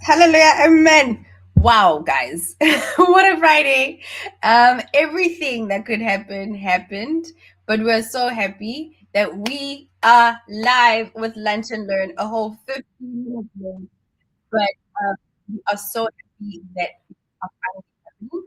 Hallelujah, amen. Wow, guys, what a Friday. Everything that could happen happened, but we're so happy that we are live with Lunch and Learn, a whole 15 minutes long. But we are so happy that we are finally happening.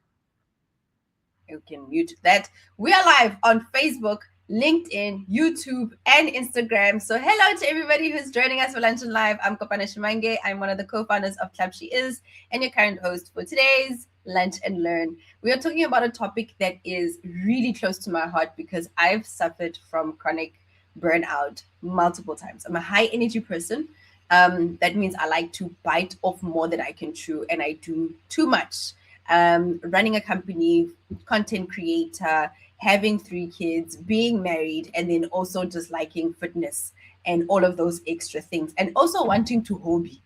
You can mute that. We are live on Facebook, LinkedIn, YouTube, and Instagram. So hello to everybody who's joining us for Lunch and Live. I'm Kopano Shimange. I'm one of the co-founders of ClubSheIs and your current host for today's Lunch and Learn. We are talking about a topic that is really close to my heart because I've suffered from chronic burnout multiple times. I'm a high energy person. That means I like to bite off more than I can chew, and I do too much. Running a company, content creator, having 3 kids, being married, and then also just liking fitness and all of those extra things, and also wanting to hobby.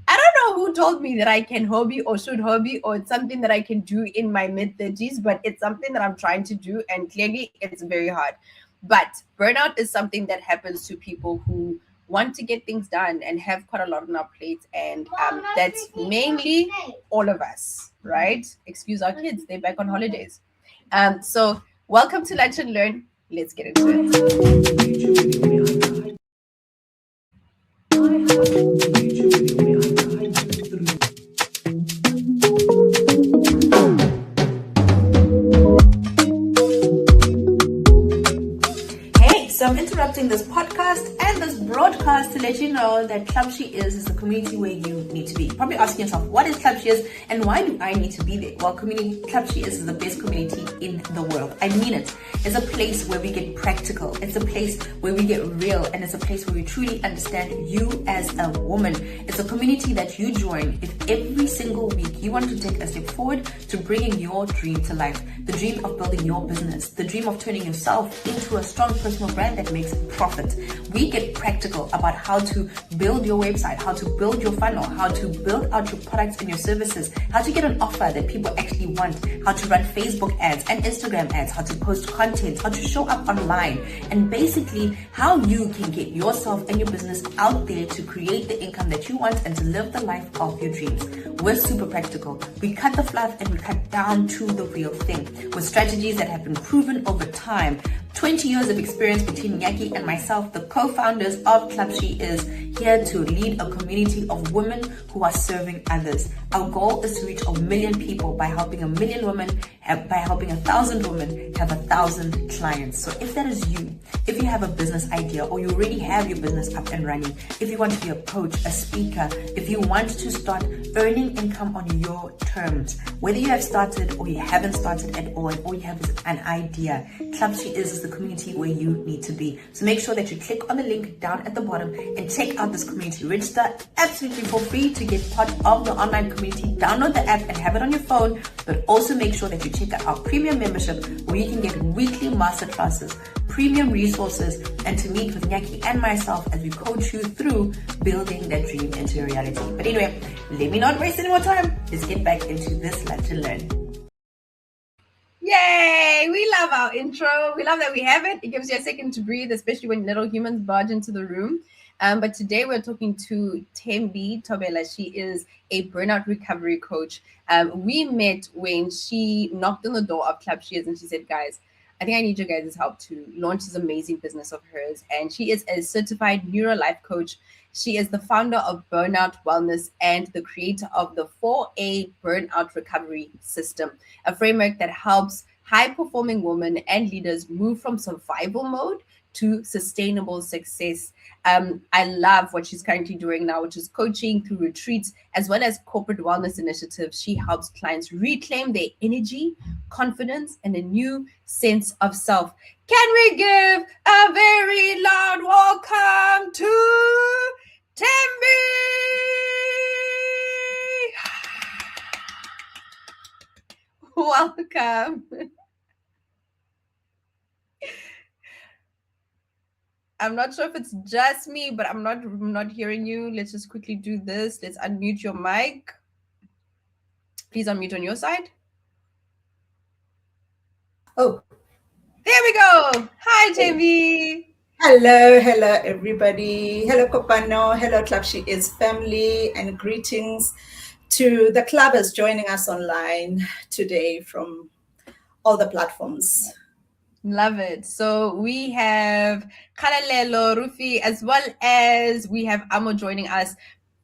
I don't know who told me that I can hobby or should hobby, or it's something that I can do in my mid 30s, but it's something that I'm trying to do, and clearly it's very hard. But burnout is something that happens to people who want to get things done and have quite a lot on our plates, and that's mainly all of us, right? Excuse our kids, they're back on holidays. So welcome to Lunch and Learn. Let's get into it. So I'm interrupting this podcast and this broadcast to let you know that ClubSheIs is the community where you need to be. You're probably asking yourself, what is ClubSheIs and why do I need to be there? Well, ClubSheIs is the best community in the world. I mean it. It's a place where we get practical. It's a place where we get real, and it's a place where we truly understand you as a woman. It's a community that you join if every single week you want to take a step forward to bringing your dream to life. The dream of building your business, the dream of turning yourself into a strong personal brand that makes profit. We get practical about how to build your website, how to build your funnel, how to build out your products and your services, how to get an offer that people actually want, how to run Facebook ads and Instagram ads, how to post content, how to show up online, and basically how you can get yourself and your business out there to create the income that you want and to live the life of your dreams. We're super practical. We cut the fluff and we cut down to the real thing with strategies that have been proven over time. 20 years of experience between Nyaki and myself, the co-founders of ClubSheIs, here to lead a community of women who are serving others. Our goal is to reach 1 million people by helping 1 million women, by helping 1,000 women have 1,000 clients. So if that is you, if you have a business idea or you already have your business up and running, if you want to be a coach, a speaker, if you want to start earning income on your terms, whether you have started or you haven't started at all and all you have is an idea, ClubSheIs is the community where you need to be. So make sure that you click on the link down at the bottom and check out this community. Register absolutely for free to get part of the online community. Download the app and have it on your phone, but also make sure that you check out our premium membership where you can get weekly masterclasses, premium resources, and to meet with Nyaki and myself as we coach you through building that dream into a reality. But anyway, let me not waste any more time. Let's get back into this Lunch and Learn. Yay! We love our intro. We love that we have it. It gives you a second to breathe, especially when little humans barge into the room. But today we're talking to Thembi Thobela. She is a burnout recovery coach. We met when she knocked on the door of ClubSheIs and she said, guys, I think I need your guys' help to launch this amazing business of hers. And she is a certified neuro life coach. She is the founder of Burnout Wellness and the creator of the 4A Burnout Recovery System, a framework that helps high-performing women and leaders move from survival mode to sustainable success. I love what she's currently doing now, which is coaching through retreats as well as corporate wellness initiatives. She helps clients reclaim their energy, confidence, and a new sense of self. Can we give a very loud welcome to Thembi? Welcome. I'm not sure if it's just me, but I'm not hearing you. Let's just quickly do this. Let's unmute your mic. Please unmute on your side. Oh, there we go. Hi, Thembi. Hello, everybody. Hello, Kopano. Hello, ClubSheIs family, and greetings to the clubbers joining us online today from all the platforms. Love it. So we have Kalalelo, Rufi, as well as we have Amo joining us.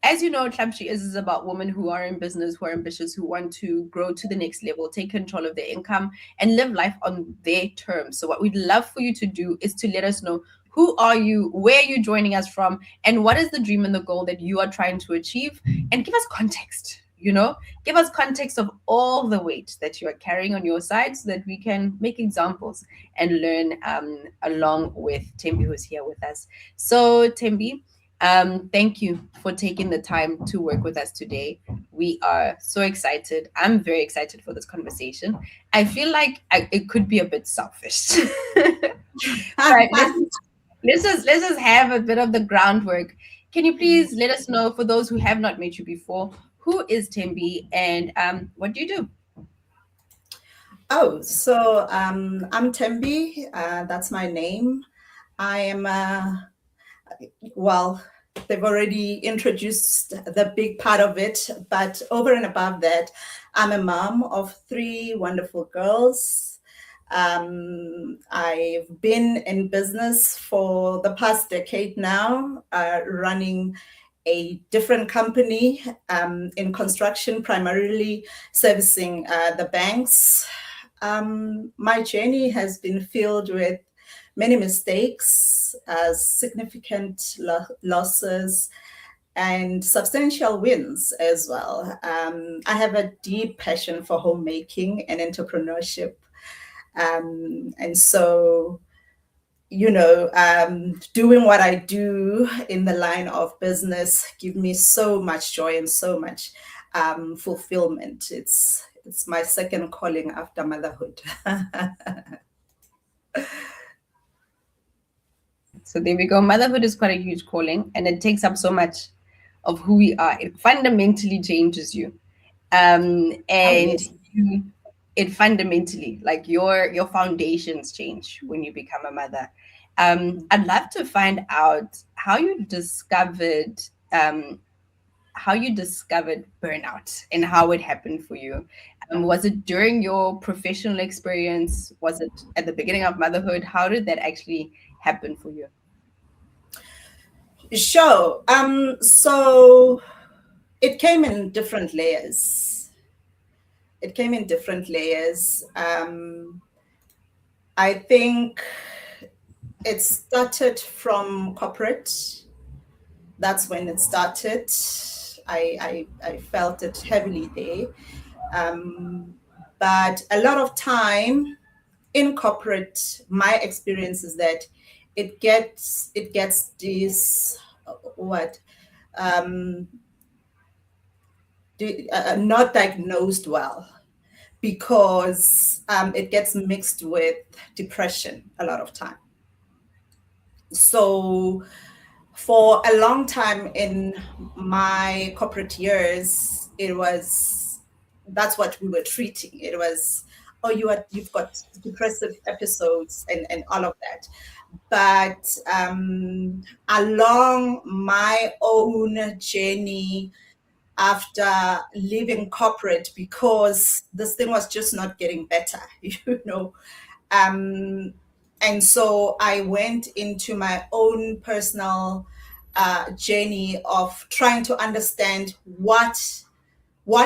As you know, ClubSheIs is about women who are in business, who are ambitious, who want to grow to the next level, take control of their income, and live life on their terms. So what we'd love for you to do is to let us know who are you, where are you joining us from, and what is the dream and the goal that you are trying to achieve, and give us context. Give us context of all the weight that you are carrying on your side so that we can make examples and learn along with Thembi, who's here with us. So, Thembi, thank you for taking the time to work with us today. We are so excited. I'm very excited for this conversation. I feel like it could be a bit selfish, but let's just have a bit of the groundwork. Can you please let us know, for those who have not met you before, who is Thembi and what do you do? I'm Thembi. That's my name. I am well, they've already introduced the big part of it, but over and above that, I'm a mom of three wonderful girls. I've been in business for the past decade now, running a different company in construction, primarily servicing the banks. My journey has been filled with many mistakes, significant losses, and substantial wins as well. I have a deep passion for homemaking and entrepreneurship. And so, doing what I do in the line of business give me so much joy and so much fulfillment. It's my second calling after motherhood. So there we go. Motherhood is quite a huge calling, and it takes up so much of who we are. It fundamentally changes you, Oh, and yes. you, it fundamentally, like your foundations change when you become a mother. I'd love to find out um, how you discovered burnout and how it happened for you. Was it during your professional experience? Was it at the beginning of motherhood? How did that actually happen for you? Sure. So it came in different layers. It came in different layers. I think it started from corporate. That's when it started. I felt it heavily there. Um, but a lot of time in corporate, my experience is that it gets this what um, not diagnosed well because it gets mixed with depression a lot of time. So for a long time in my corporate years, it was that's what we were treating. It was, oh, you've got depressive episodes and all of that. But along my own journey after leaving corporate, because this thing was just not getting better, um, and so I went into my own personal journey of trying to understand what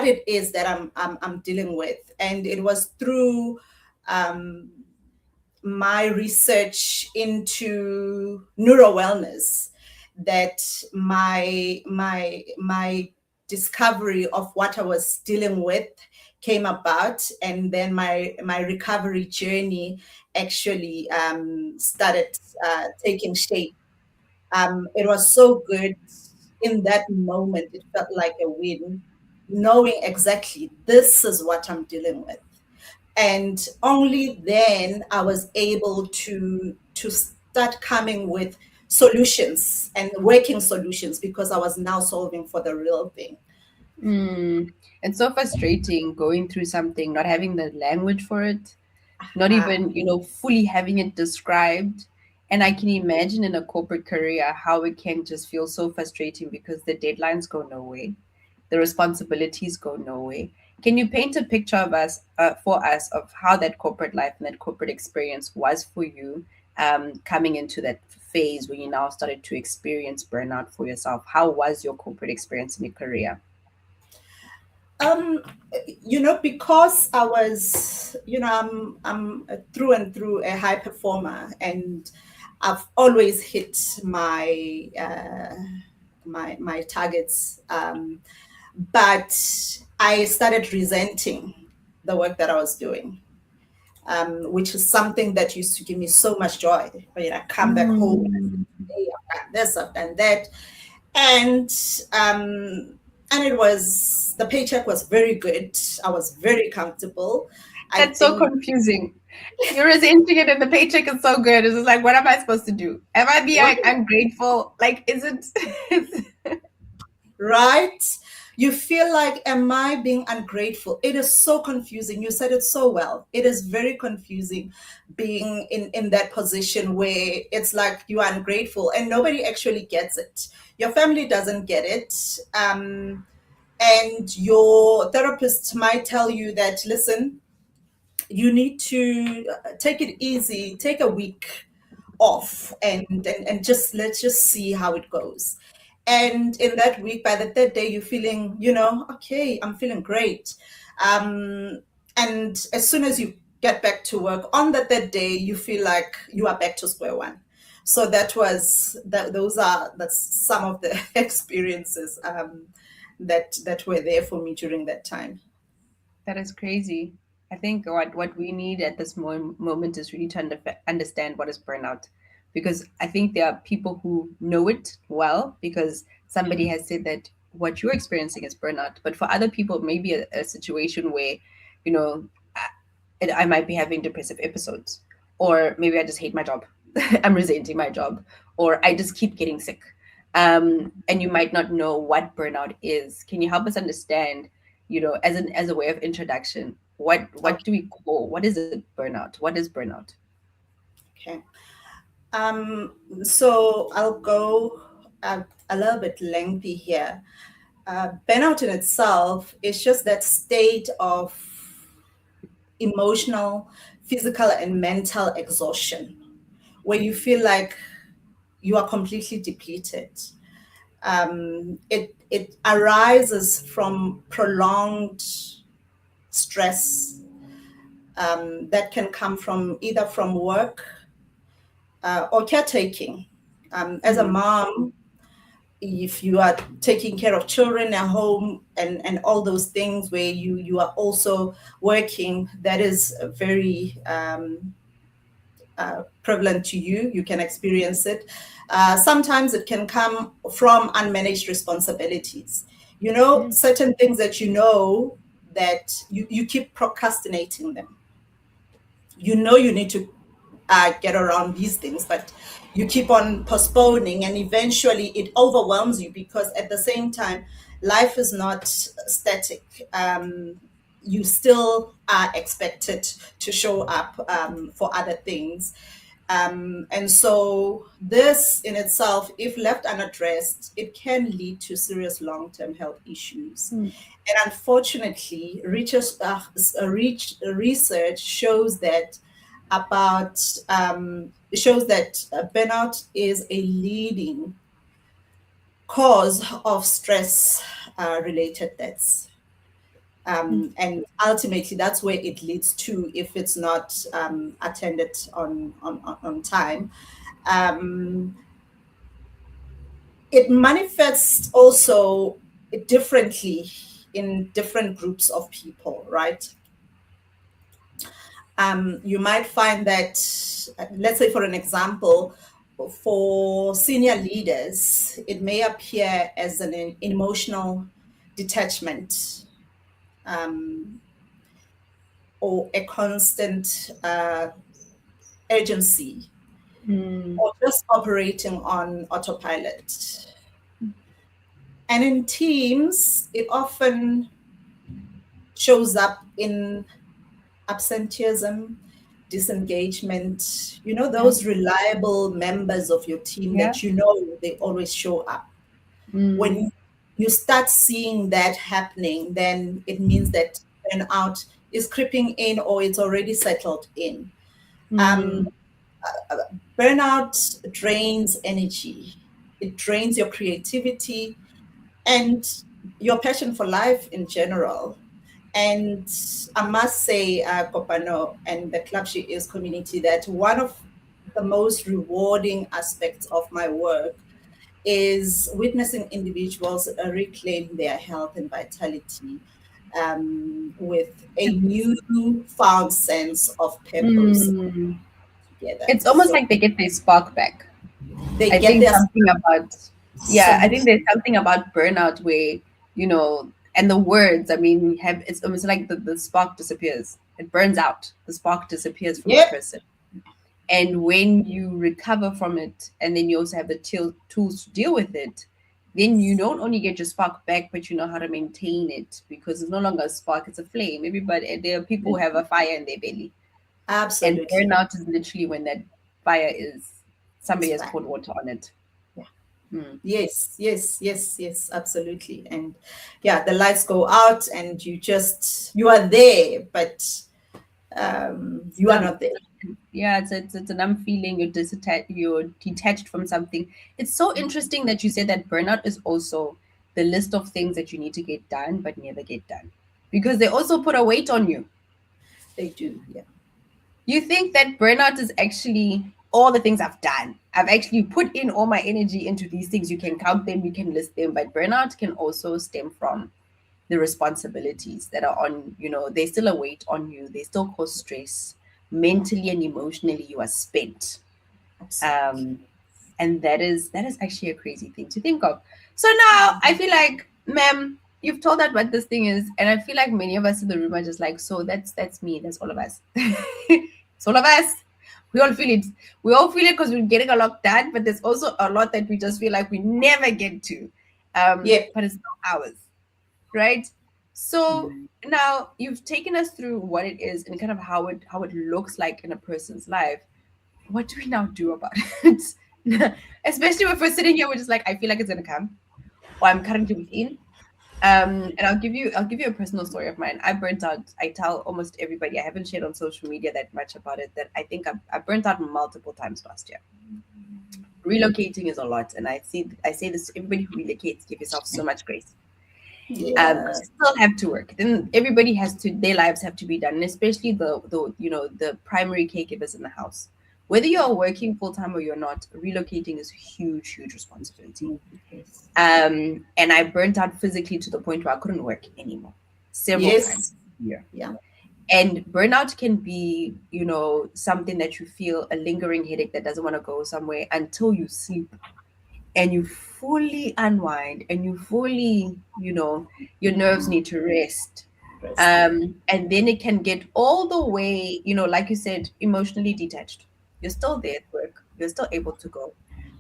it is that I'm dealing with, and it was through um, my research into neuro wellness that my discovery of what I was dealing with came about, and then my recovery journey actually started taking shape. It was so good in that moment. It felt like a win, knowing exactly this is what I'm dealing with, and only then I was able to start coming with solutions and working solutions, because I was now solving for the real thing. Mm. It's so frustrating going through something, not having the language for it, not Ah, even, fully having it described. And I can imagine in a corporate career how it can just feel so frustrating because the deadlines go nowhere, the responsibilities go nowhere. Can you paint a picture of us, for us, of how that corporate life and that corporate experience was for you, coming into that phase when you now started to experience burnout for yourself? How was your corporate experience in your career? Um, because I was, I'm through and through a high performer, and I've always hit my targets. But I started resenting the work that I was doing, which is something that used to give me so much joy. When I come back home, Mm. hey, I've done this, I've done that, and um, it was, the paycheck was very good. I was very comfortable. I That's so think, confusing. You're resenting it and the paycheck is so good. It's just like, what am I supposed to do? Am I being right, ungrateful? Like, is it? right? You feel like, am I being ungrateful? It is so confusing. You said it so well. It is very confusing being in that position where it's like you are ungrateful and nobody actually gets it. Your family doesn't get it. And your therapist might tell you that, listen, you need to take it easy, take a week off, and just let's just see how it goes. And in that week, by the third day, you're feeling, okay, I'm feeling great. um, and as soon as you get back to work on the third day, you feel like you are back to square one. So that's some of the experiences that were there for me during that time. That is crazy. I think what we need at this moment is really to understand what is burnout. Because I think there are people who know it well because somebody has said that what you're experiencing is burnout. But for other people, maybe a situation where, you know, I might be having depressive episodes, or maybe I just hate my job. I'm resenting my job, or I just keep getting sick. And you might not know what burnout is. Can you help us understand, as a way of introduction, what Okay. do we call, what is it burnout? What is burnout? Okay. So I'll go a little bit lengthy here. Burnout in itself is just that state of emotional, physical, and mental exhaustion where you feel like you are completely depleted. It arises from prolonged stress that can come from either from work or caretaking. As a Mm, mom, if you are taking care of children at home and all those things where you are also working, that is very prevalent to you. You can experience it. Sometimes it can come from unmanaged responsibilities. mm, Certain things that that you keep procrastinating them. You need to get around these things, but you keep on postponing, and eventually it overwhelms you because at the same time, life is not static. You still are expected to show up for other things. And so, this in itself, if left unaddressed, it can lead to serious long term health issues. mm, And unfortunately, research shows that about shows that burnout is a leading cause of stress related deaths. mm. And ultimately, that's where it leads to if it's not attended on time. Um, it manifests also differently in different groups of people, right? You might find that, let's say, for an example, for senior leaders, it may appear as an emotional detachment, um, or a constant urgency, Mm. or just operating on autopilot. And in teams, it often shows up in absenteeism, disengagement, Yeah. those reliable members of your team Yeah. that they always show up. Mm. When you start seeing that happening, then it means that burnout is creeping in or it's already settled in. Mm. Um, Burnout drains energy, it drains your creativity and your passion for life in general. And I must say, Kopano and the ClubSheIs community, that one of the most rewarding aspects of my work is witnessing individuals reclaim their health and vitality with a new found sense of purpose Mm. together. It's almost So like they get their spark back. they I get think their something about, so yeah, I think much. there's something about burnout where, and the words, I mean, it's almost like the spark disappears. It burns out. The spark disappears from a Yep, person. And when you recover from it, and then you also have the tools to deal with it, then you don't only get your spark back, but you know how to maintain it because it's no longer a spark, it's a flame. Everybody, there are people who have a fire in their belly. And absolutely. burnout is literally when that fire is, It's somebody has back. poured water on it. Yeah. Hmm. Yes, yes, yes, yes, absolutely. And yeah, the lights go out and you are there, but It's you are numb. not there. Yeah, it's a numb feeling. You're detached from something. It's so interesting that you said that burnout is also the list of things that you need to get done but never get done because they also put a weight on you. They do, yeah. You think that burnout is actually all the things I've done. I've actually put in all my energy into these things. You can count them, you can list them, but burnout can also stem from the responsibilities that are on, there's still a weight on you. They still cause stress. Mentally and emotionally, you are spent. Absolutely. Um, and that is actually a crazy thing to think of. So now I feel like, ma'am, you've told us what this thing is, and I feel like many of us in the room are just like, so that's me, that's all of us. It's all of us. We all feel it. We all feel it because we're getting a lot done, but there's also a lot that we just feel like we never get to. Yep. But it's not ours, right? So Mm. now you've taken us through what it is and kind of how it looks like in a person's life. What do we now do about it? Especially if we're sitting here, we're just like, I feel like it's gonna come, or I'm currently within. And I'll give you a personal story of mine. I burnt out. I tell almost everybody. I haven't shared on social media that much about it. That I think I burnt out multiple times last year. Relocating is a lot, and I say this to everybody who relocates: give yourself so much grace. Yeah. Because you still have to work. Then everybody has to. Their lives have to be done, and especially the primary caregivers in the house. Whether you are working full time or you're not, relocating is a huge, huge responsibility. Yes. And I burnt out physically to the point where I couldn't work anymore, several Yes. times a year. Yeah. And burnout can be, something that you feel a lingering headache that doesn't want to go somewhere until you sleep and you fully unwind and you fully, your nerves need to rest. Rest. Yeah. And then it can get all the way, like you said, emotionally detached. You're still there at work, you're still able to go,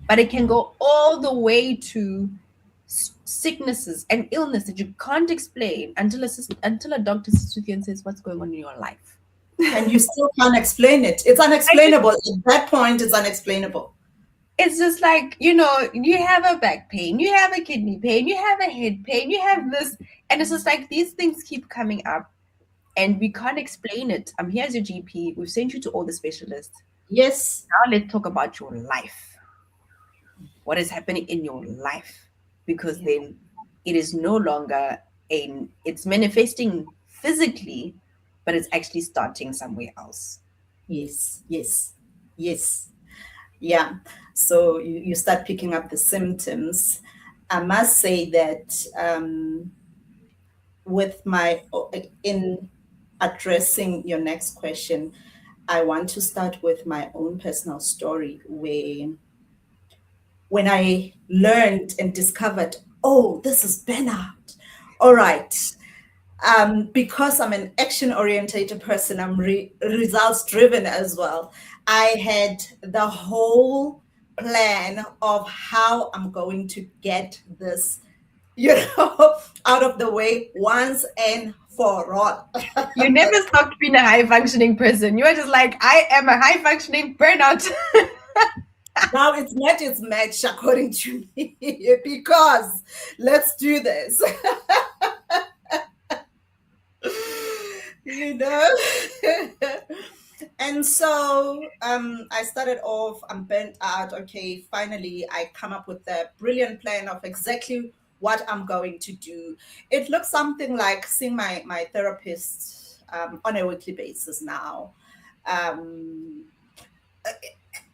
but it can go all the way to sicknesses and illness that you can't explain until a doctor sits with you and says, "What's going on in your life?" And you still can't explain it. It's I just, unexplainable. At that point, it's unexplainable. it's just like, you have a back pain, you have a kidney pain, you have a head pain, you have this, and it's just like these things keep coming up, and we can't explain it. I'm here as your GP. We've sent you to all the specialists. Yes. Now let's talk about your life. What is happening in your life? Because Yeah. then it is no longer it's manifesting physically, but it's actually starting somewhere else. Yes. Yes. Yes. Yeah. So you start picking up the symptoms. I must say that with in addressing your next question, I want to start with my own personal story where when I learned and discovered, oh, this is burnout. All right. Because I'm an action orientated person, I'm results driven as well. I had the whole plan of how I'm going to get this out of the way once and for all. You never stopped being a high functioning person. You were just like, I am a high functioning burnout. Now it's met its match, according to me, because let's do this. you know and so I started off, I'm burnt out. Okay, finally I come up with a brilliant plan of exactly what I'm going to do. It looks something like seeing my therapist on a weekly basis now. I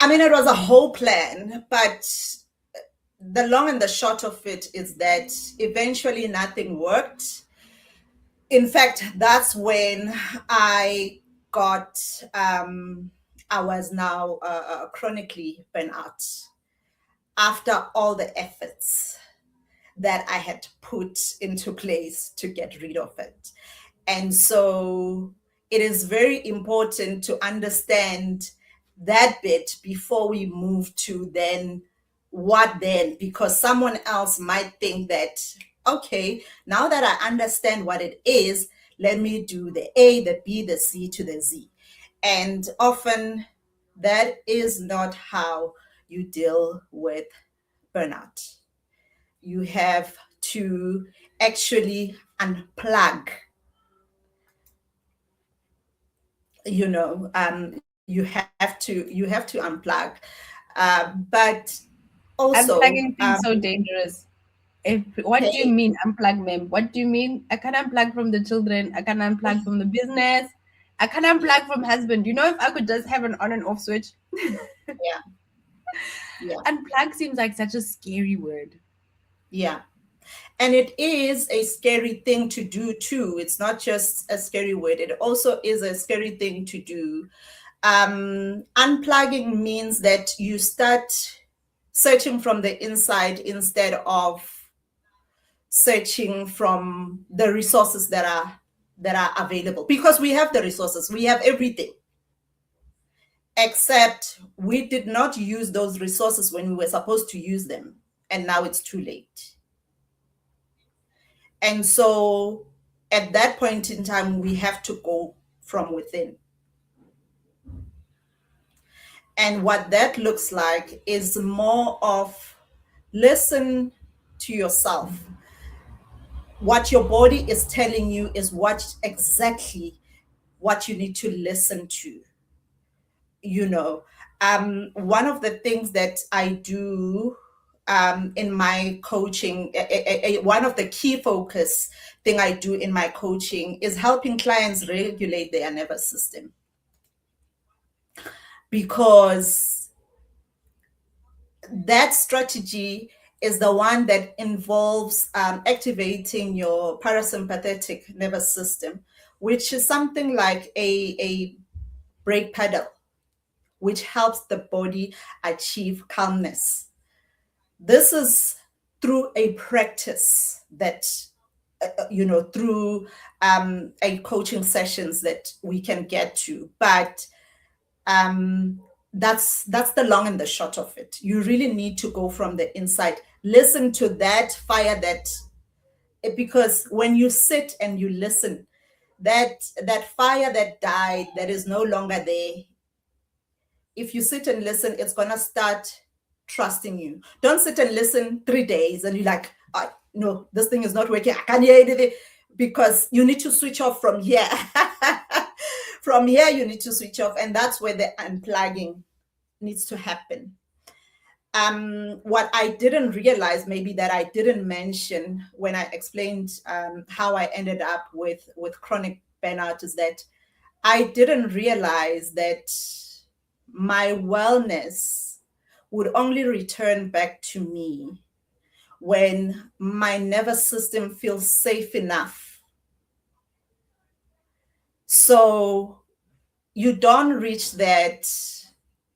mean, it was a whole plan, but the long and the short of it is that eventually nothing worked. In fact, that's when I got, I was now chronically burnt out after all the efforts that I had put into place to get rid of it. And so it is very important to understand that bit before we move to then what then, because someone else might think that, okay, now that I understand what it is, let me do the A, the B, the C to the Z. And often that is not how you deal with burnout. You have to actually unplug. You have to unplug, but also Unplugging things so dangerous. What do you okay, mean unplug, ma'am? What do you mean? I can unplug from the children. I can unplug from the business. I can yeah, unplug from husband. You know, if I could just have an on and off switch. yeah, yeah, Unplug seems like such a scary word. yeah. And it is a scary thing to do too. It's not just a scary word, it also is a scary thing to do. Unplugging means that you start searching from the inside instead of searching from the resources that are available, because we have the resources, we have everything, except we did not use those resources when we were supposed to use them, and now it's too late. And so at that point in time, we have to go from within. And what that looks like is more of listen to yourself. What your body is telling you is what you need to listen to. One of the things that I do in my coaching, one of the key focus thing I do in my coaching is helping clients regulate their nervous system, because that strategy is the one that involves activating your parasympathetic nervous system, which is something like a brake pedal, which helps the body achieve calmness. This is through a practice that, through a coaching sessions that we can get to. But that's the long and the short of it. You really need to go from the inside. Listen to that fire because when you sit and you listen, that fire that died, that is no longer there. If you sit and listen, it's gonna start trusting you. Don't sit and listen 3 days and you're like, oh, no, this thing is not working, I can't hear anything, because you need to switch off from here. From here, you need to switch off, and that's where the unplugging needs to happen. What I didn't realize, maybe that I didn't mention when I explained how I ended up with chronic burnout, is that I didn't realize that my wellness would only return back to me when my nervous system feels safe enough. So you don't reach that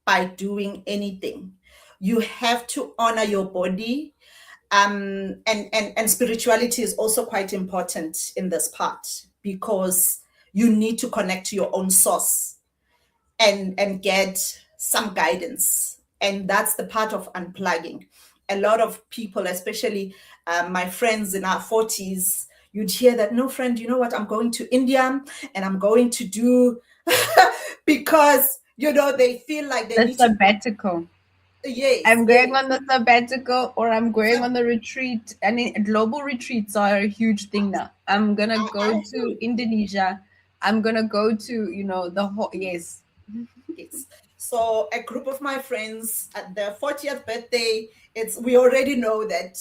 by doing anything. You have to honor your body. And spirituality is also quite important in this part, because you need to connect to your own source and get some guidance. And that's the part of unplugging. a lot of people, especially my friends in our 40s, you'd hear that, no, friend, you know what, I'm going to India and I'm going to do because, they feel like they The need to. sabbatical. Yes, I'm going yes. on the sabbatical, or I'm going on the retreat. And global retreats are a huge thing now. I'm gonna I go to agree. Indonesia. I'm gonna go to, the whole, yes. Yes. So a group of my friends at their 40th birthday, we already know that,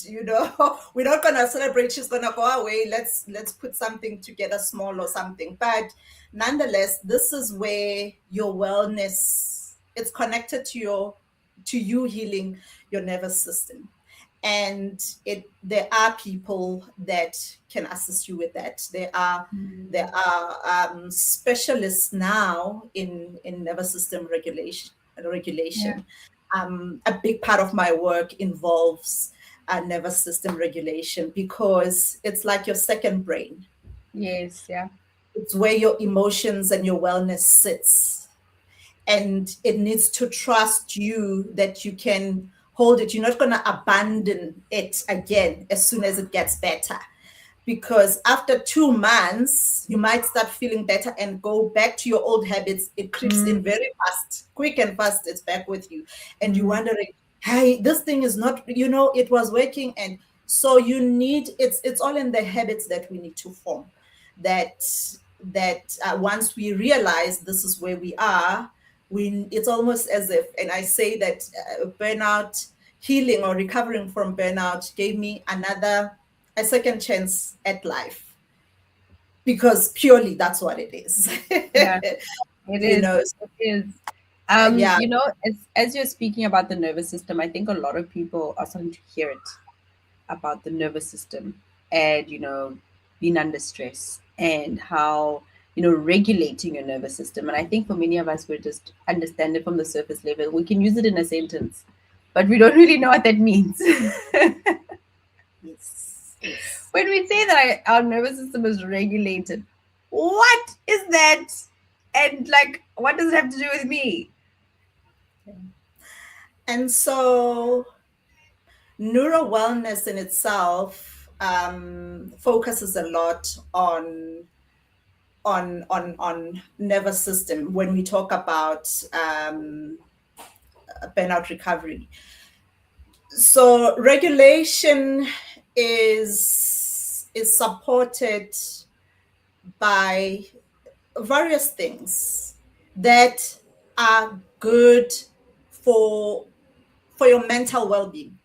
we're not gonna celebrate, she's gonna go away. Let's put something together small or something. But nonetheless, this is where your wellness, it's connected to you healing your nervous system. And there are people that can assist you with that. There are specialists now in nervous system Yeah. regulation. A big part of my work involves nervous system regulation because it's like your second brain. Yes, yeah. It's where your emotions and your wellness sits, and it needs to trust you that you can hold it. You're not going to abandon it again as soon as it gets better, because after 2 months you might start feeling better and go back to your old habits. It creeps in Mm, very fast, quick and fast. It's back with you, and you're mm, wondering, hey, this thing is not, it was working. And so you need, it's all in the habits that we need to form, that once we realize this is where we are, it's almost as if, and I say that burnout healing or recovering from burnout gave me a second chance at life, because purely that's what it is. yeah, it you is. know It is. yeah. As you're speaking about the nervous system, I think a lot of people are starting to hear it about the nervous system and, being under stress and how, regulating your nervous system. And I think for many of us, we just understand it from the surface level. We can use it in a sentence, but we don't really know what that means. Yes, yes. When we say that our nervous system is regulated, what is that? And like, what does it have to do with me? And so neuro wellness in itself focuses a lot on nervous system when we talk about burnout recovery. So regulation is supported by various things that are good for your mental well-being.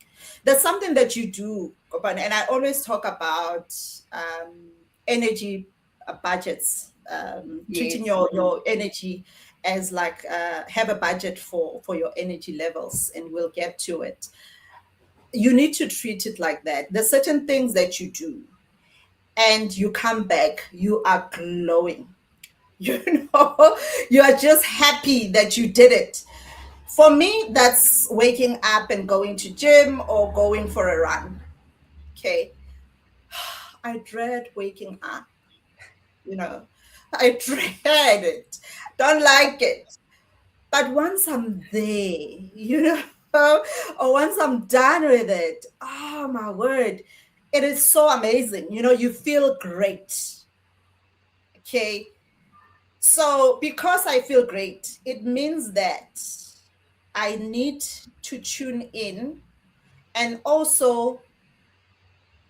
There's something that you do, and I always talk about energy budgets, treating Yes. your energy as like have a budget for your energy levels, and we'll get to it. You need to treat it like that. There's certain things that you do, and you come back, you are glowing. You are just happy that you did it. For me, that's waking up and going to gym or going for a run. Okay. I dread waking up, you know. I dread it. Don't like it. But once I'm there, or once I'm done with it, oh my word, it is so amazing. You feel great. Okay. So because I feel great, it means that I need to tune in and also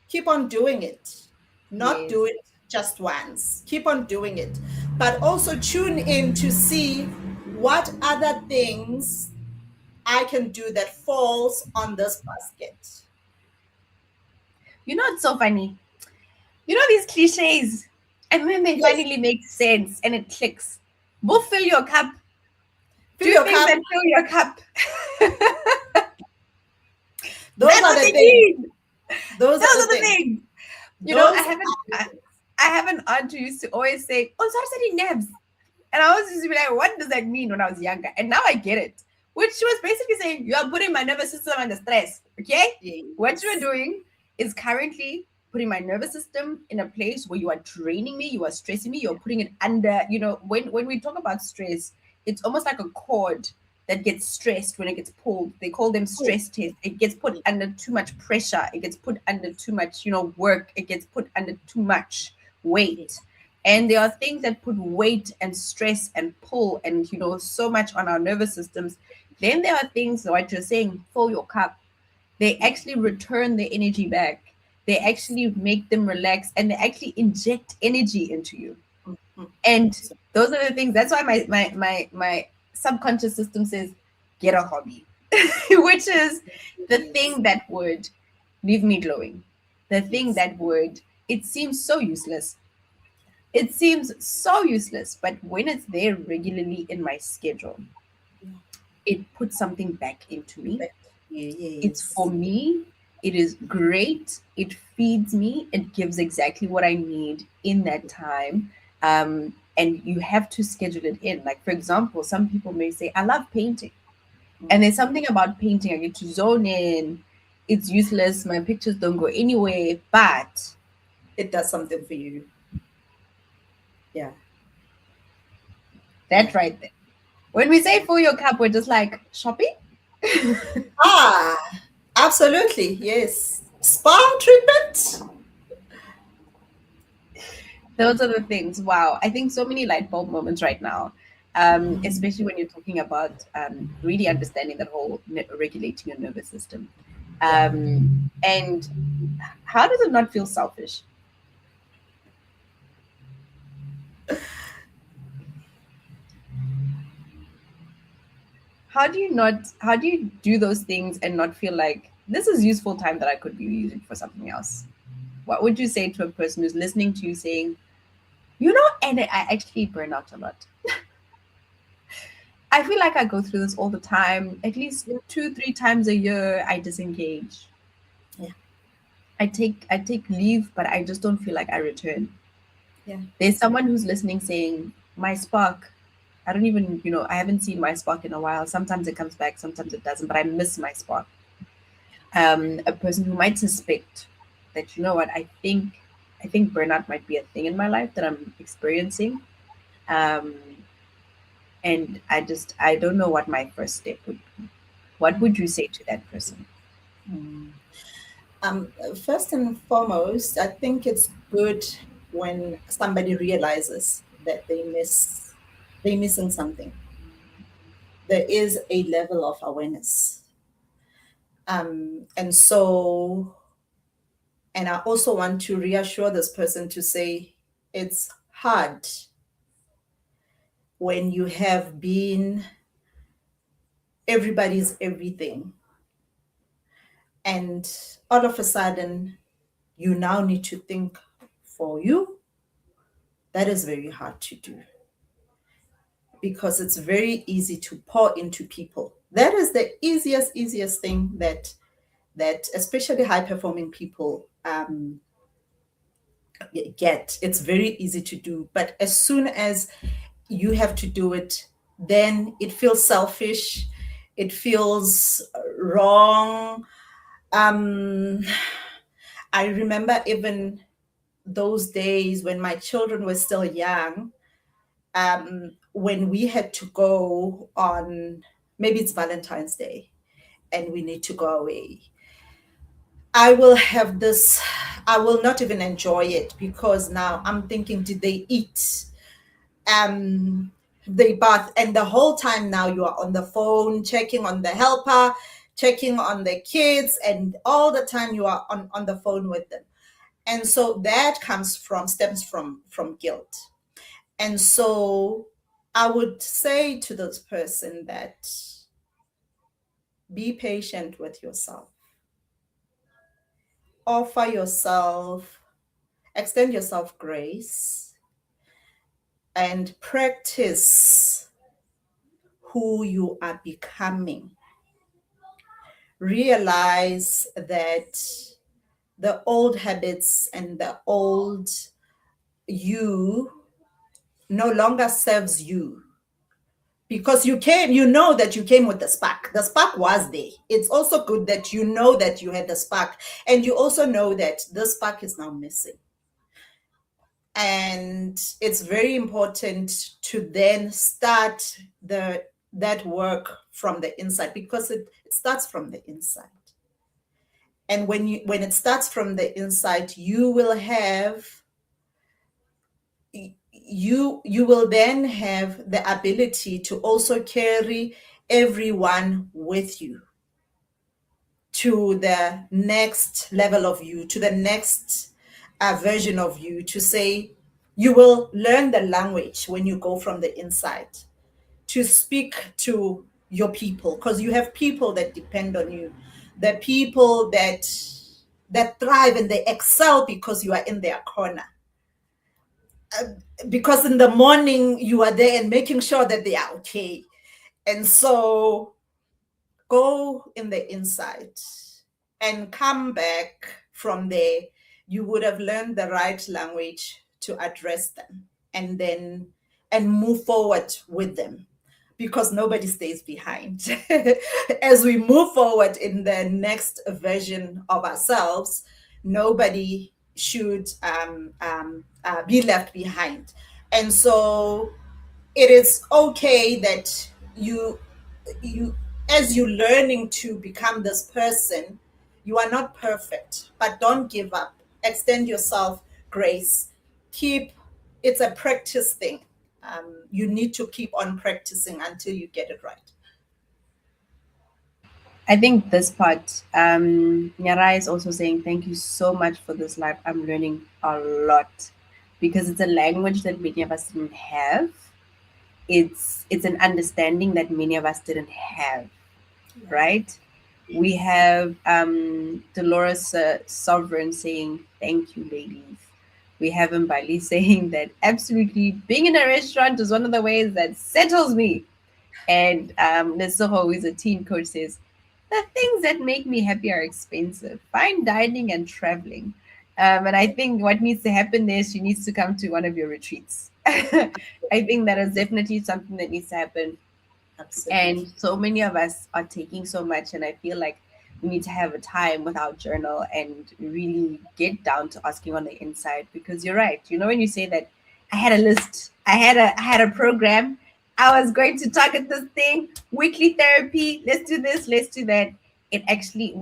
keep on doing it. Not Yes. do it just once. Keep on doing it. But also tune in to see what other things I can do that falls on this basket. It's so funny. These cliches, and when they Yes, finally make sense and it clicks. Go fill your cup. fill Do your things cup. that fill your cup. Those That's are what the they things. mean. Those Those are the are the things. things. Those I have an aunt who used to always say, "Oh, sorry, nabs," and I was just be like, "What does that mean?" When I was younger, and now I get it. Which she was basically saying, "You are putting my nervous system under stress." Okay, what you are yes. doing is currently putting my nervous system in a place where you are draining me, you are stressing me, you're putting it under. When we talk about stress, it's almost like a cord that gets stressed when it gets pulled. They call them stress tests. It gets put under too much pressure. It gets put under too much, work. It gets put under too much weight. And there are things that put weight and stress and pull and, so much on our nervous systems. Then there are things, like you're saying, fill your cup. They actually return the energy back. They actually make them relax, and they actually inject energy into you. And those are the things. That's why my subconscious system says, get a hobby, which is the thing that would leave me glowing. The thing that would, it seems so useless. It seems so useless, but when it's there regularly in my schedule, it puts something back into me. It's for me. It is great. It feeds me. It gives exactly what I need in that time. And you have to schedule it in. Like, for example, some people may say, I love painting. And there's something about painting. I get to zone in. It's useless. My pictures don't go anywhere, but it does something for you. Yeah. That right there. When we say fill your cup, we're just like, shopping? Absolutely. Yes. Spa treatment. Those are the things. Wow. I think so many light bulb moments right now, especially when you're talking about really understanding that whole regulating your nervous system. And how does it not feel selfish? How do you do those things and not feel like this is useful time that I could be using for something else? What would you say to a person who's listening to you saying, and I actually burn out a lot. I feel like I go through this all the time. At least 2-3 times a year, I disengage. Yeah. I take leave, but I just don't feel like I return. Yeah. There's someone who's listening saying, my spark, I don't even, I haven't seen my spark in a while. Sometimes it comes back, sometimes it doesn't, but I miss my spark. A person who might suspect that, I think burnout might be a thing in my life that I'm experiencing. And I don't know what my first step would be. What would you say to that person? First and foremost, I think it's good when somebody realizes that they're missing something. There is a level of awareness. And I also want to reassure this person to say it's hard when you have been everybody's everything. And all of a sudden, you now need to think for you. That is very hard to do because it's very easy to pour into people. That is the easiest thing that especially high-performing people get. It's very easy to do. But as soon as you have to do it, then it feels selfish. It feels wrong. I remember even those days when my children were still young, when we had to go on, maybe it's Valentine's Day, and we need to go away. I will not even enjoy it because now I'm thinking, did they eat? They bath, and the whole time now you are on the phone, checking on the helper, checking on the kids, and all the time you are on the phone with them. And so that stems from guilt. And so I would say to this person that be patient with yourself. Offer yourself, extend yourself grace, and practice who you are becoming. Realize that the old habits and the old you no longer serves you, because you know that you came with the spark. The spark was there. It's also good that you know that you had the spark, and you also know that the spark is now missing. And it's very important to then start the that work from the inside, because it starts from the inside. And when it starts from the inside, you will then have the ability to also carry everyone with you to the next level of you, to the next version of you, to say you will learn the language when you go from the inside to speak to your people, because you have people that depend on you, the people that thrive and they excel because you are in their corner. Because in the morning you are there and making sure that they are okay. And so go in the inside and come back from there. You would have learned the right language to address them and move forward with them, because nobody stays behind. As we move forward in the next version of ourselves, nobody should be left behind. And so it is okay that you as you're learning to become this person, you are not perfect, but don't give up. Extend yourself grace. It's a practice thing. You need to keep on practicing until you get it right. I think this part, Nyara is also saying, thank you so much for this live. I'm learning a lot because it's a language that many of us didn't have. It's an understanding that many of us didn't have, right? We have Dolores Sovereign saying, thank you, ladies. We have Mbali saying that absolutely being in a restaurant is one of the ways that settles me. And Nesoho, who is a teen coach, says, the things that make me happy are expensive. Fine dining and traveling. And I think what needs to happen there, she needs to come to one of your retreats. I think that is definitely something that needs to happen. Absolutely. And so many of us are taking so much, and I feel like we need to have a time with our journal and really get down to asking on the inside, because you're right. You know, when you say that I had a list, I had a program, I was going to target this thing, weekly therapy, let's do this, let's do that. It actually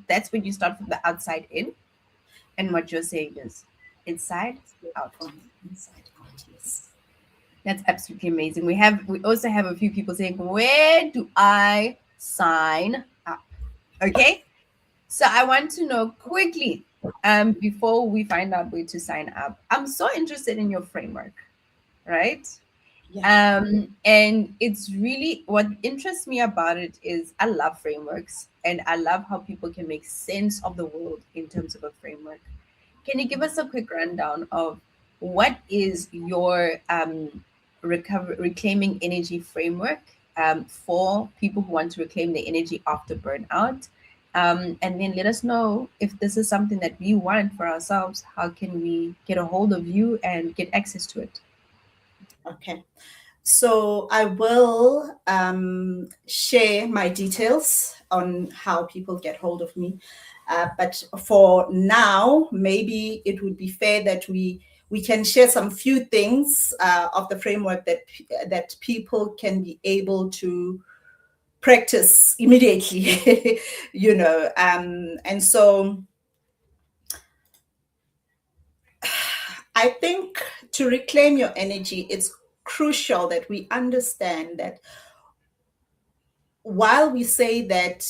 that's when you start from the outside in. And what you're saying is inside out. Inside out, yes. That's absolutely amazing. We also have a few people saying, where do I sign up? Okay. So I want to know quickly, before we find out where to sign up. I'm so interested in your framework, right? Yeah. And it's really, what interests me about it is I love frameworks and I love how people can make sense of the world in terms of a framework. Can you give us a quick rundown of what is your reclaiming energy framework for people who want to reclaim their energy after burnout? And then let us know if this is something that we want for ourselves. How can we get a hold of you and get access to it? Okay. So I will share my details on how people get hold of me. But for now, maybe it would be fair that we can share some few things of the framework that people can be able to practice immediately, and so I think to reclaim your energy, it's crucial that we understand that while we say that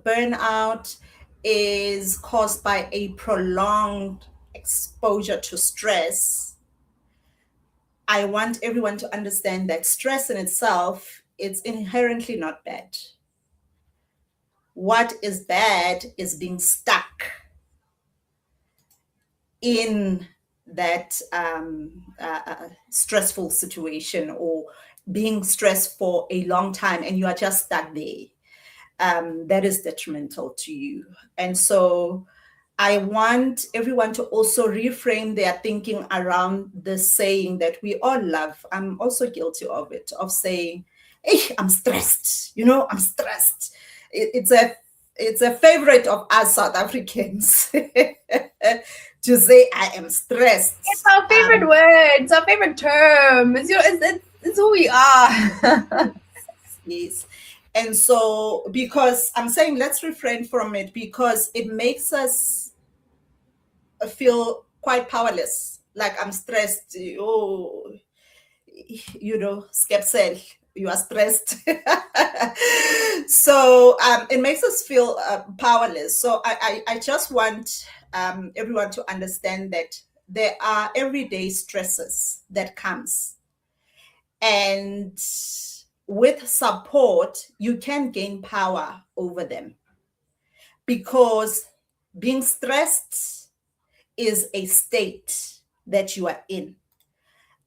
burnout is caused by a prolonged exposure to stress, I want everyone to understand that stress in itself is inherently not bad. What is bad is being stuck in that stressful situation, or being stressed for a long time and you are just stuck there. That is detrimental to you. And so I want everyone to also reframe their thinking around the saying that we all love. I'm also guilty of it, of saying, hey, I'm stressed, I'm stressed. It's a favorite of us South Africans to say I am stressed. It's our favorite word. It's our favorite term. It's who we are. Yes. And so, because I'm saying let's refrain from it, because it makes us feel quite powerless. Like I'm stressed. Oh, skepsel, you are stressed. So it makes us feel powerless. So I just want everyone to understand that there are everyday stresses that comes, and with support you can gain power over them, because being stressed is a state that you are in,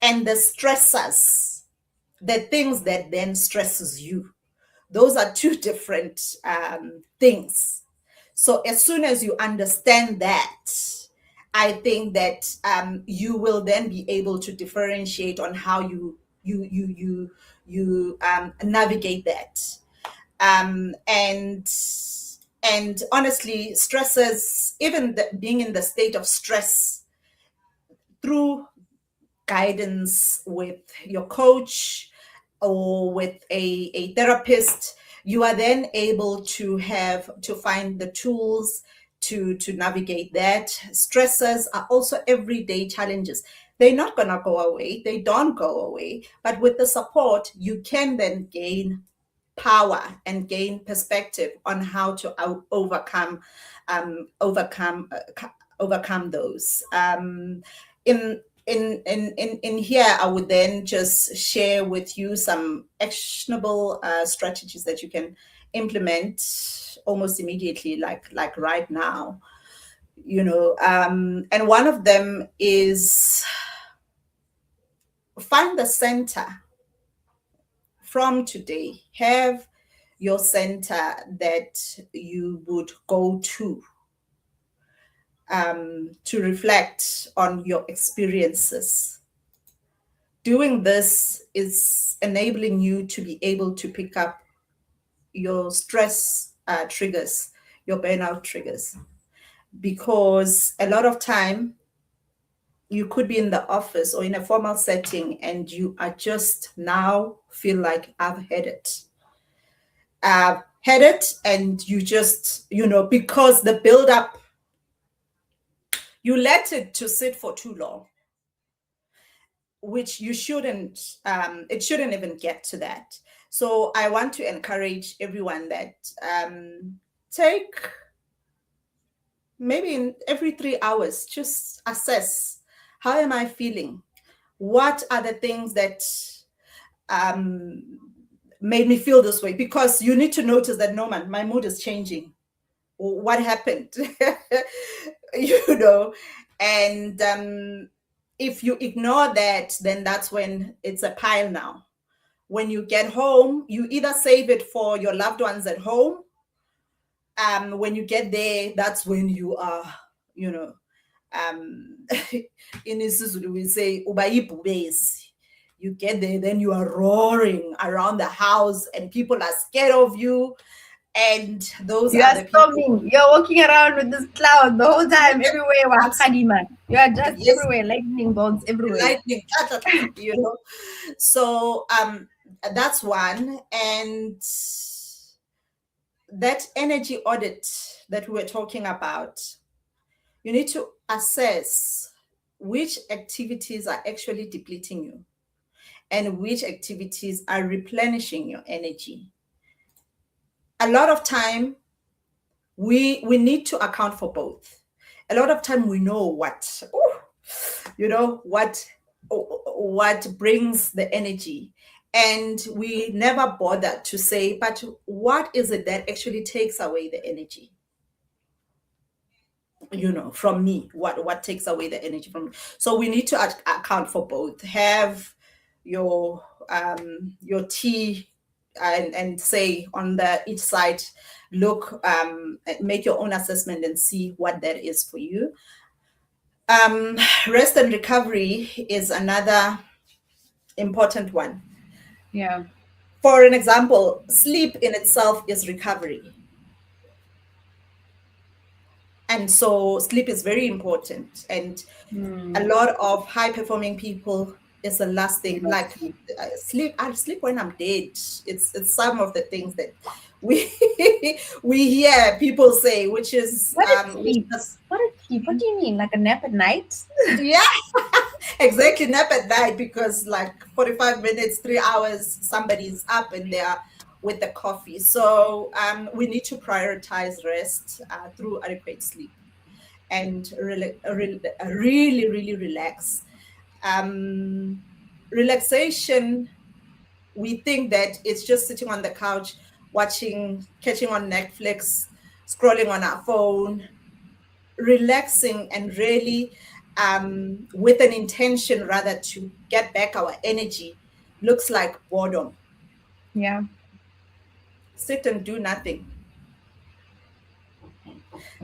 and the stressors, the things that then stresses you, those are two different things. So as soon as you understand that, I think that you will then be able to differentiate on how you navigate that. And honestly, stresses, even being in the state of stress, through guidance with your coach or with a therapist, you are then able to find the tools to navigate that. Stresses are also everyday challenges. They're not going to go away. They don't go away. But with the support, you can then gain power and gain perspective on how to overcome those. In here, I would then just share with you some actionable strategies that you can implement almost immediately, like right now. And one of them is find the center. From today, have your center that you would go to reflect on your experiences. Doing this is enabling you to be able to pick up your stress triggers, your burnout triggers, because a lot of time you could be in the office or in a formal setting and you are just now feel like I've had it. And you just, because the build-up, you let it to sit for too long, which you shouldn't. It shouldn't even get to that. So I want to encourage everyone that take maybe in every 3 hours, just assess, how am I feeling? What are the things that made me feel this way? Because you need to notice that, no, man, my mood is changing. What happened? And if you ignore that, then that's when it's a pile now. When you get home, you either save it for your loved ones at home. When you get there, that's when you are, in isiZulu we say ubayibhubezi. You get there, then you are roaring around the house and people are scared of you. And those you are are the people. storming. You're walking around with this cloud the whole time, everywhere. You are just Yes. everywhere, lightning bolts everywhere. Lightning, So that's one. And that energy audit that we were talking about, you need to assess which activities are actually depleting you and which activities are replenishing your energy. A lot of time, we need to account for both. A lot of time we know what brings the energy, and we never bother to say, but what is it that actually takes away the energy from me? What takes away the energy from me? So we need to account for both. Have your tea and say on each side, look, make your own assessment and see what that is for you. Rest and recovery is another important one. Yeah. For an example, sleep in itself is recovery. And so sleep is very important. And a lot of high performing people It's the last thing. Not Like sleep. sleep. I sleep when I'm dead. It's some of the things that we we hear people say, which is What is which sleep? is What is sleep? What do you mean? Like a nap at night? yeah, exactly, nap at night, because like 45 minutes, 3 hours, somebody's up and they're with the coffee. So we need to prioritize rest through adequate sleep and really, really relax. Relaxation, we think that it's just sitting on the couch, watching, catching on Netflix, scrolling on our phone, relaxing and really with an intention rather to get back our energy, looks like boredom. Yeah. Sit and do nothing.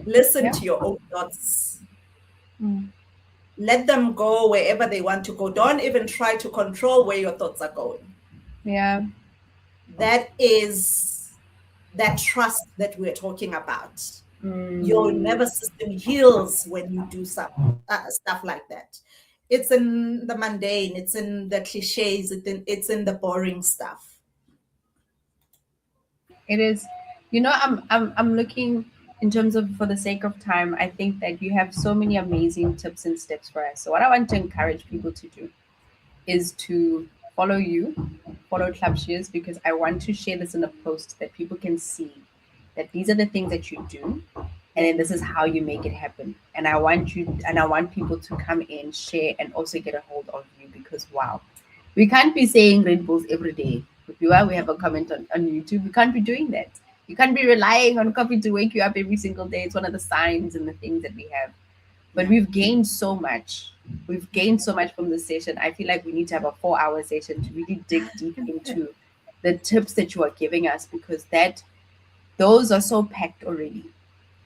Listen Yeah. to your own thoughts. Mm. Let them go wherever they want to go. Don't even try to control where your thoughts are going. Yeah. That is that trust that we're talking about. Your Mm. nervous system heals when you do stuff like that. It's in the mundane, it's in the cliches, it's in the boring stuff. It is, I'm looking in terms of, for the sake of time, I think that you have so many amazing tips and steps for us. So what I want to encourage people to do is to follow you, follow ClubSheIs, because I want to share this in a post that people can see that these are the things that you do, and Yeah. then this is how you make it happen. And I want people to come in, share, and also get a hold of you, because wow, we can't be saying Red Bulls every day. If you are, we have a comment on YouTube. We can't be doing that. You can't be relying on coffee to wake you up every single day. It's one of the signs and the things that we have. But Yeah. we've gained so much. We've gained so much from this session. I feel like we need to have a 4 hour session to really dig deep into the tips that you are giving us, because those are so packed already.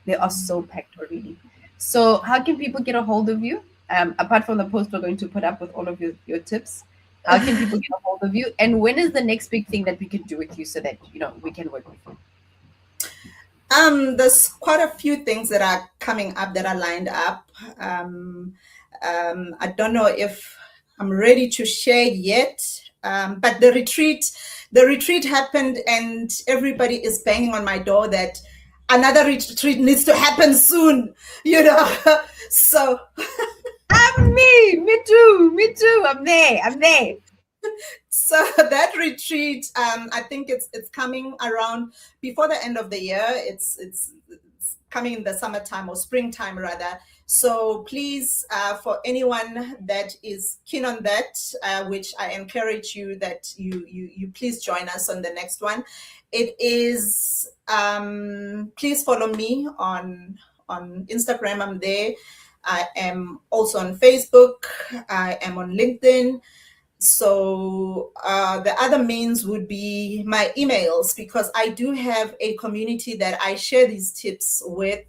They are so packed already. So how can people get a hold of you? Apart from the post we're going to put up with all of your tips, how can people get a hold of you? And when is the next big thing that we can do with you so that we can work with you? There's quite a few things that are coming up that are lined up. Um, I don't know if I'm ready to share yet, but the retreat happened, and everybody is banging on my door that another retreat needs to happen soon. You know, so Me too. I'm there. so that retreat, I think it's coming around before the end of the year. It's coming in the summertime or springtime rather. So please, for anyone that is keen on that, which I encourage you that you please join us on the next one. It is please follow me on Instagram. I'm there. I am also on Facebook. I am on LinkedIn. So the other means would be my emails, because I do have a community that I share these tips with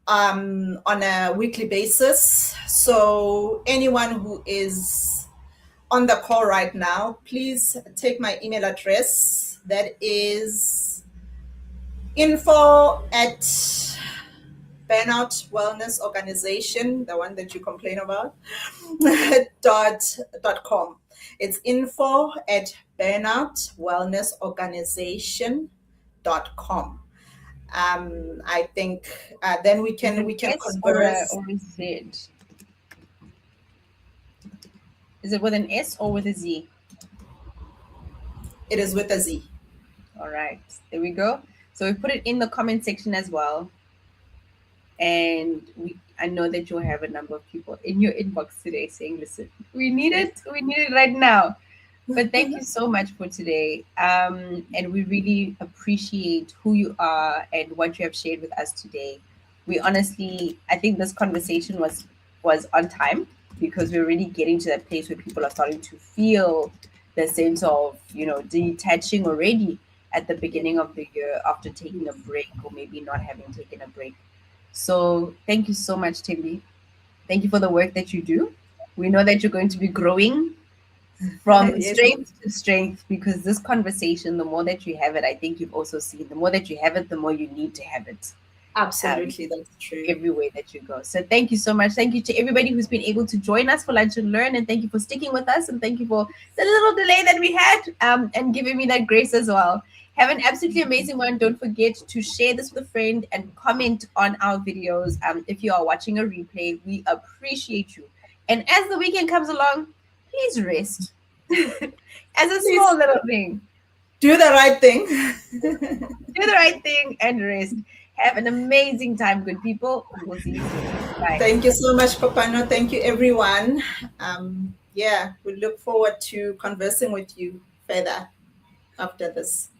on a weekly basis. So anyone who is on the call right now, please take my email address. That is info@ Burnout Wellness Organization, the one that you complain about, .com. It's info@ Burnout Wellness Organization.com. I think then we Is can it we can S or converse. a Z? Is it with an S or with a Z? It is with a Z. All right, there we go. So we put it in the comment section as well. And I know that you'll have a number of people in your inbox today saying, listen, we need it right now. But thank you so much for today. And we really appreciate who you are and what you have shared with us today. We honestly, I think this conversation was on time, because we're really getting to that place where people are starting to feel the sense of, detaching already at the beginning of the year after taking a break, or maybe not having taken a break. So thank you so much, Thembi. Thank you for the work that you do. We know that you're going to be growing from Yes, strength to strength, because this conversation, the more that you have it, I think you've also seen, the more that you have it, the more you need to have it. Absolutely, that's true. everywhere that you go. So thank you so much. Thank you to everybody who's been able to join us for Lunch and Learn, and thank you for sticking with us, and thank you for the little delay that we had, and giving me that grace as well. Have an absolutely amazing one. Don't forget to share this with a friend and comment on our videos. If you are watching a replay, we appreciate you. And as the weekend comes along, please rest. As a small little thing. Do the right thing. Do the right thing and rest. Have an amazing time, good people. We will see you soon. Bye. Thank you so much, Kopano. Thank you, everyone. We look forward to conversing with you further after this.